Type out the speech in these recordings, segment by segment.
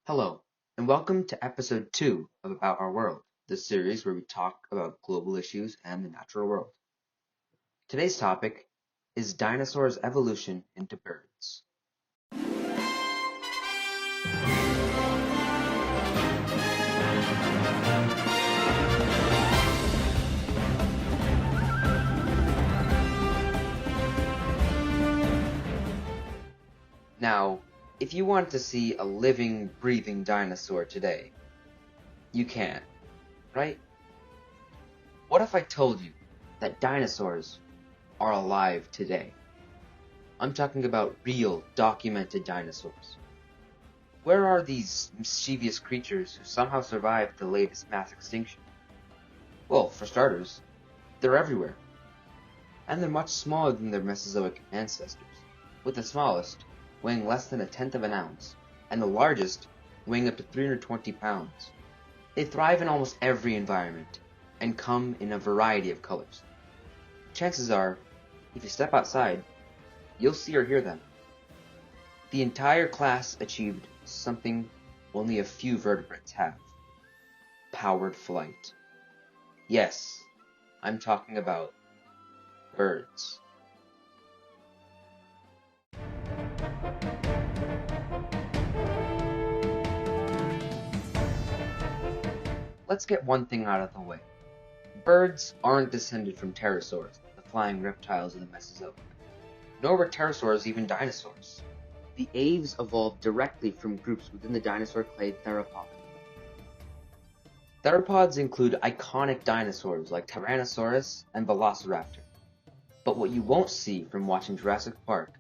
Hello, and welcome to episode 2 of About Our World, the series where we talk about global issues and the natural world. Today's topic is dinosaurs' evolution into birds. Now, if you want to see a living, breathing dinosaur today, you can't, right? What if I told you that dinosaurs are alive today? I'm talking about real, documented dinosaurs. Where are these mischievous creatures who somehow survived the latest mass extinction? Well, for starters, they're everywhere. And they're much smaller than their Mesozoic ancestors, with the smallest weighing less than 1/10 of an ounce, and the largest weighing up to 320 pounds. They thrive in almost every environment, and come in a variety of colors. Chances are, if you step outside, you'll see or hear them. The entire class achieved something only a few vertebrates have: powered flight. Yes, I'm talking about birds. Let's get one thing out of the way. Birds aren't descended from pterosaurs, the flying reptiles of the Mesozoic. Nor were pterosaurs even dinosaurs. The aves evolved directly from groups within the dinosaur clade theropod. Theropods include iconic dinosaurs like Tyrannosaurus and Velociraptor. But what you won't see from watching Jurassic Park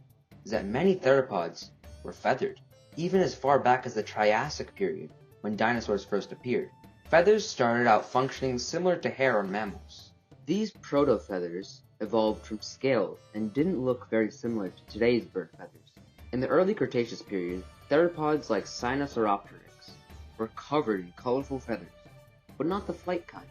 is that many theropods were feathered, even as far back as the Triassic period, when dinosaurs first appeared. Feathers started out functioning similar to hair on mammals. These proto-feathers evolved from scales and didn't look very similar to today's bird feathers. In the early Cretaceous period, theropods like Sinosauropteryx were covered in colorful feathers, but not the flight kind.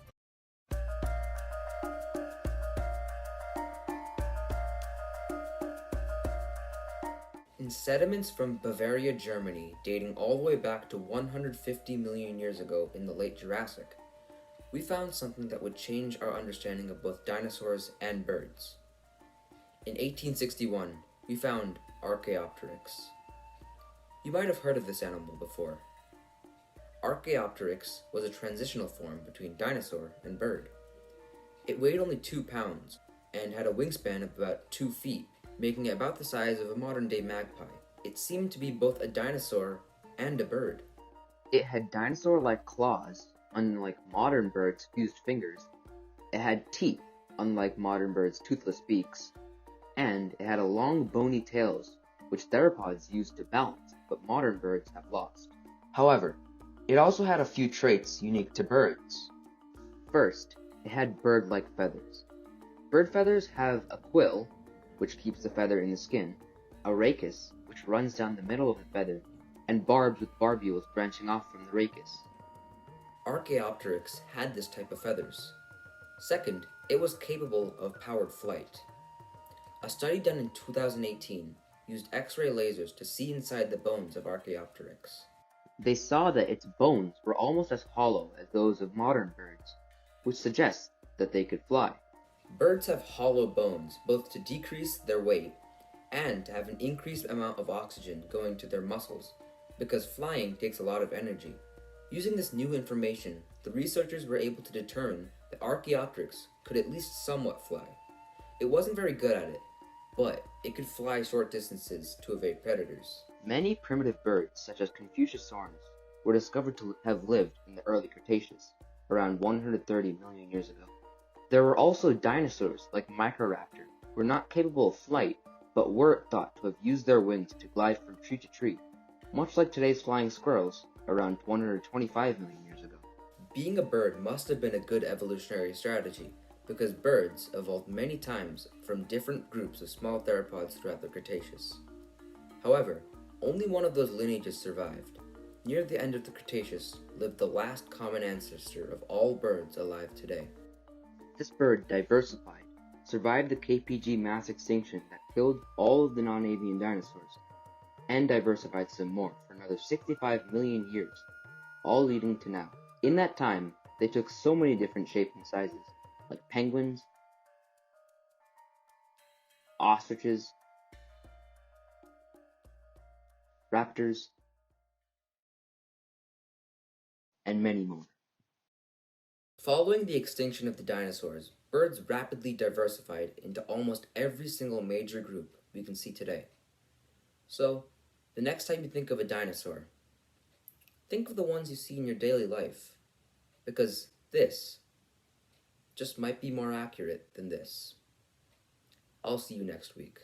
In sediments from Bavaria, Germany, dating all the way back to 150 million years ago in the late Jurassic, we found something that would change our understanding of both dinosaurs and birds. In 1861, we found Archaeopteryx. You might have heard of this animal before. Archaeopteryx was a transitional form between dinosaur and bird. It weighed only 2 pounds and had a wingspan of about 2 feet, making it about the size of a modern-day magpie. It seemed to be both a dinosaur and a bird. It had dinosaur-like claws, unlike modern birds' fused fingers. It had teeth, unlike modern birds' toothless beaks. And it had a long bony tails, which theropods used to balance, but modern birds have lost. However, it also had a few traits unique to birds. First, it had bird-like feathers. Bird feathers have a quill, which keeps the feather in the skin, a rachis, which runs down the middle of the feather, and barbs with barbules branching off from the rachis. Archaeopteryx had this type of feathers. Second, it was capable of powered flight. A study done in 2018 used X-ray lasers to see inside the bones of Archaeopteryx. They saw that its bones were almost as hollow as those of modern birds, which suggests that they could fly. Birds have hollow bones both to decrease their weight and to have an increased amount of oxygen going to their muscles, because flying takes a lot of energy. Using this new information, the researchers were able to determine that Archaeopteryx could at least somewhat fly. It wasn't very good at it, but it could fly short distances to evade predators. Many primitive birds, such as Confuciusornis, were discovered to have lived in the early Cretaceous, around 130 million years ago. There were also dinosaurs like Microraptor, who were not capable of flight, but were thought to have used their wings to glide from tree to tree, much like today's flying squirrels around 125 million years ago. Being a bird must have been a good evolutionary strategy, because birds evolved many times from different groups of small theropods throughout the Cretaceous. However, only one of those lineages survived. Near the end of the Cretaceous lived the last common ancestor of all birds alive today. This bird diversified, survived the KPG mass extinction that killed all of the non-avian dinosaurs, and diversified some more for another another 65 million years, all leading to now. In that time, they took so many different shapes and sizes, like penguins, ostriches, raptors, and many more. Following the extinction of the dinosaurs, birds rapidly diversified into almost every single major group we can see today. So, the next time you think of a dinosaur, think of the ones you see in your daily life, because this just might be more accurate than this. I'll see you next week.